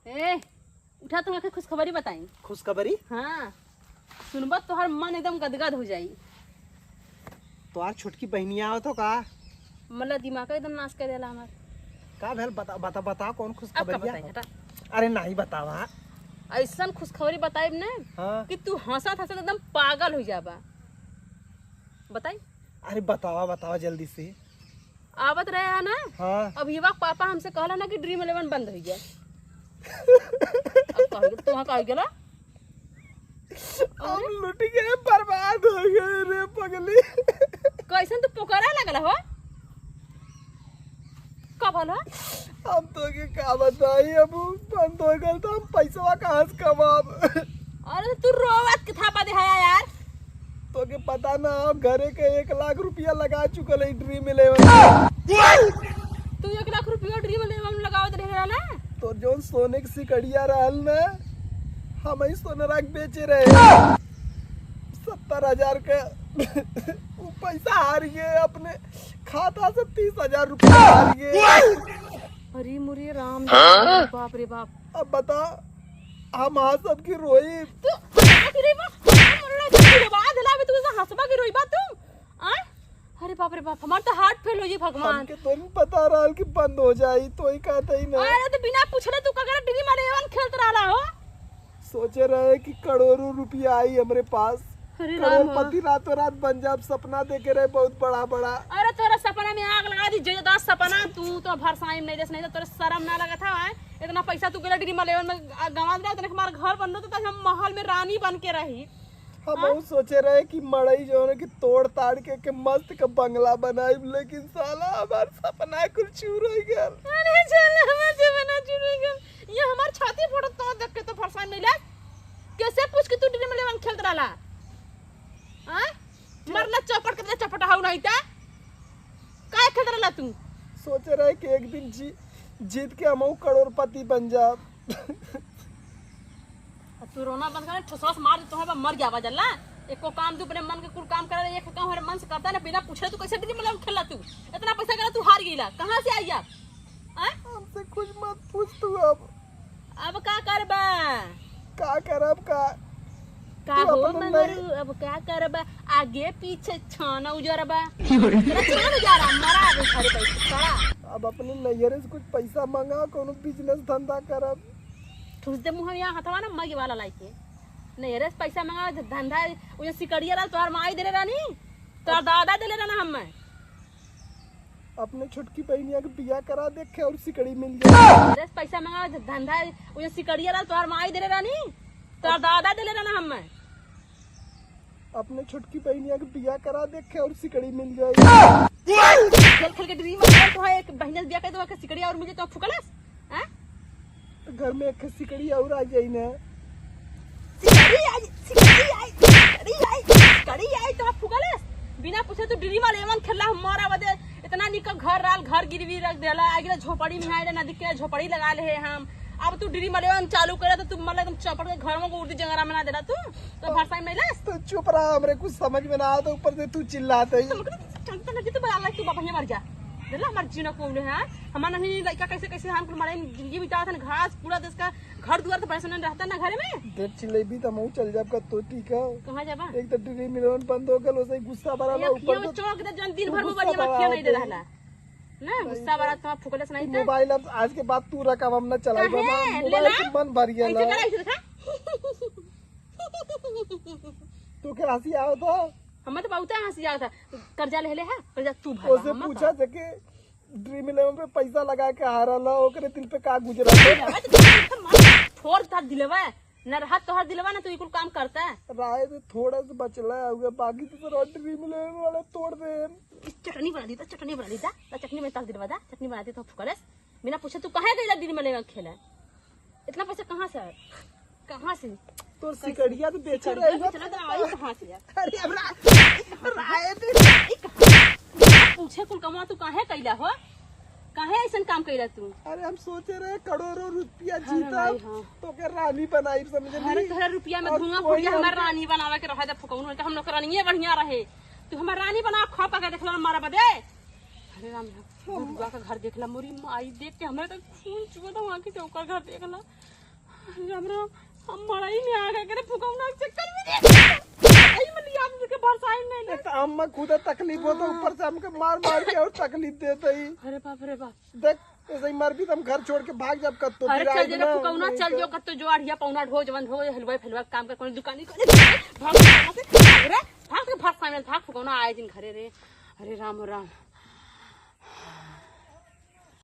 ए उठा तुम्हें खुशखबरी बताई। खुशखबरी? हाँ सुनबत तो हर मन एकदम गदगद हो जाई। तोहार छोटकी बहनिया हो तो का मतलब दिमाग एकदम नाश कर देला हमार। का भेल बता बता बता कौन अब का खुशखबरी बताई हटा। अरे नहीं बतावा। ऐसा खुशखबरी बताई ना हाँ कि तू हंसत हंसत एकदम पागल हो जाबा। बताई। अरे बतावा बतावा जल्दी से। आवत रहे है ना। हाँ अब युवा पापा हमसे कहला ना कि ड्रीम 11 बंद हो गया। अब तू कह गेला हम लुट गए, बर्बाद हो गए रे पगली। कैसन तू पुकारा लगला हो? कब होला? हम तो के का बताई, अब बंद हो गए तो हम पैसा कहाँ से कमाब। अरे तू रोवत के थापा दे है यार। तो के पता ना हम घरे के 1 लाख रुपया लगा चुकल है ड्रीम 11। तू 1 लाख रुपया ड्रीम 11 में लगावत रहे ना। तो जो सोने की सिकड़िया रहल ना, हम ही सोनरा के बेचे रहे 70,000 का। वो पैसा हार गए, अपने खाता से 30,000 रुपया हार गए। अरे मुरे राम बाप रे बाप। अब बता हम हाँ सब की रोई। तू रे बाप मुरे बाद हला में तू ऐसा हंसबा की रोई बात तू। आय अरे बाप रे बाप, हमार तो हार्ट फेल हो जी भगवान। हमके तो नहीं पता रहल कि बंद हो जाई, तो ही कहते ही ना। अरे तो बिना पूछले तू कगरा ड्रीम 11 खेलत रहला हो। सोचे रहे कि करोड़ों रुपया आई हमारे पास, अरे राम करोड़पति रातों रात बन जाब। सपना देखे रहे बहुत बड़ा बड़ा। अरे तोरा सपना में आग लगा दी। जो 10 सपना तू तो भरसाई में नहीं देस, नहीं तो तोरा शर्म ना लगा था। इतना पैसा तू गेला ड्रीम 11 में गंवा दिला। तने हमारा घर बन रहा तो हम महल में रानी बन के रही। हम बहुत सोचे रहे कि मड़ई जो है कि तोड़ ताड़ के मस्त का बंगला बनाई, लेकिन साला हमार सपना कुछ चूर हो गया। अरे चल हमार सपना चूर हो गया। ये हमार छाती फोड़त तो देख के तो भरसाई नहीं ले। कैसे पूछ के तू ड्रीम 11 खेलत रहला? हां मरला चौपट के चपटा हाउ नहीं ता काय खेलत रहला तू? सोचे रहे कि एक दिन जीत के हम करोड़पति बन जाब। तू रोना बंद कर, ठोसस मार तो है मर गया बजल्ला। एको काम तू अपने मन के कुल काम कर, एक काम हमारे मन से करता है ना, बिना पूछे तू कैसे ड्रीम 11 खेलला तू? इतना पैसा गला तू हार गईला, कहां से आई आप? हमसे कुछ मत पूछ तू। अब का करबा? का करब का हो मंगरू? अब क्या करबा? आगे पीछे छाना उजरबा। तेरा छान उजारा मरा अब सारे पैसे सारा। अब अपने नैयरे से कुछ पैसा मांगा, कोनो बिजनेस धंधा करब। ठुस दे मुंह यहाँ हथवा ना मगे वाला लाइके। नहीं रे पैसा मांगा धंधा वो जो सिकड़िया रहा तोहर माई देले रानी, तोहर दादा देले रहना। हम अपने छोटकी बहनिया के बियाह करा देखे और सिकड़ी मिल गई। रे पैसा मांगा धंधा वो जो सिकड़िया रहा तोहर माई देले रानी, तोहर दादा देले रहना। हम अपने छोटकी बहनिया के बियाह करा देखे और सिकड़ी मिल गई। खेल खेल के ड्रीम में तो है एक बहन बियाह कर दो सिकड़िया और मुझे तो फुकलस। हैं घर में एक सिकड़ी और आ गई ना। सिकड़ी आई तो फुकलस। बिना पूछे तू ड्रीम 11 खेलला। हमारा बदे इतना निक घर राल घर गिरवी रख देला। आगे झोपड़ी में आए नदी के झोपड़ी लगा ले हम। अब तू ड्रीम 11 चालू करे तो तू मतलब एकदम चौपड़ के घर में उर्दी जंगरा बना देला तू। तो भरसाई में लस तो चुप रहा, हमरे कुछ समझ में ना आ तो ऊपर से तू चिल्लाते ही। तू बड़ा तू बाबा मर जा देला। हमार जीना को है हमार नहीं लड़का कैसे कैसे हम हमारे जिंदगी बिता था। घास पूरा देश का घर दुआर तो पैसा नहीं रहता ना घर में। देख चिल्लेबी तो मैं चल जाब का तो ठीक है। कहां जाबा? एक तो ड्रीम 11 बंद हो गल, उसे गुस्सा भरा ना ऊपर ये चौक दे जन दिन भर मोबाइल में खिया नहीं दे रहला ना। गुस्सा भरा तो फुकलस नहीं था। मोबाइल अब आज के बाद तू रखा हम ना चलाई बाबा। मोबाइल के मन भर गया ना। ऐसे देखा तू के हंसी आओ तो हम तो बहुत हंसी आता था। कर्जा ले है कर्जा तू भर। उसे पूछा जके ड्रीम 11 पे पैसा लगा के हारला, ओकरे दिल पे का गुजरा। फोड़ था दिलवा न रहा तोहर दिलवा ना, तू कुल काम करता है। राय से थोड़ा सा बचला है, बाकी तो ड्रीम 11 वाले तोड़ दे। चटनी बना दी था, चटनी बना दी था। चटनी में तल दिलवा दा, चटनी बनाती तो फुकलस। बिना पूछे तू कहां गईला ड्रीम 11 खेला? इतना पैसा कहां से आया? कहां से? तो सिकड़िया तो बेचे रहेगा। चला तो आई कहां से यार? अरे हमरा राय दे पूछे कुल कमा तू काहे कैला हो? काहे ऐसा काम कैला तू? अरे हम सोचे रहे करोड़ों रुपया जीता तो के रानी बनाई समझे। अरे तोरा रुपया में धुआं फूट गया। हमार रानी बनावे के रहे दे फुकौन के हम लोग रानीए बढ़िया रहे। तू हमार रानी बना खा पा के देखला मारा बदे। अरे राम बुआ का घर देखला मोरी माई देख के हमारे तो खून चुआ था। वहां के चौका घर देखला राम राम हम मड़ई में आ गए करे फुकौना के चक्कर में आई मली आप के बरसाई नहीं तो अम्मा खुद तकलीफ हो तो ऊपर से हमके मार मार के और तकलीफ देते ही। अरे बाप देख ऐसे ही मर भी तुम घर छोड़ के भाग जब कत्तो अरे फिर चल आएगी जरा ना, फुकौना वही चल तो। जो कत्तो जो आड़िया पौना ढो जवन ढो हलवा फलवा काम कर कोई दुकानी करे भाग भाग फुकौना आए दिन घरे रे। अरे राम राम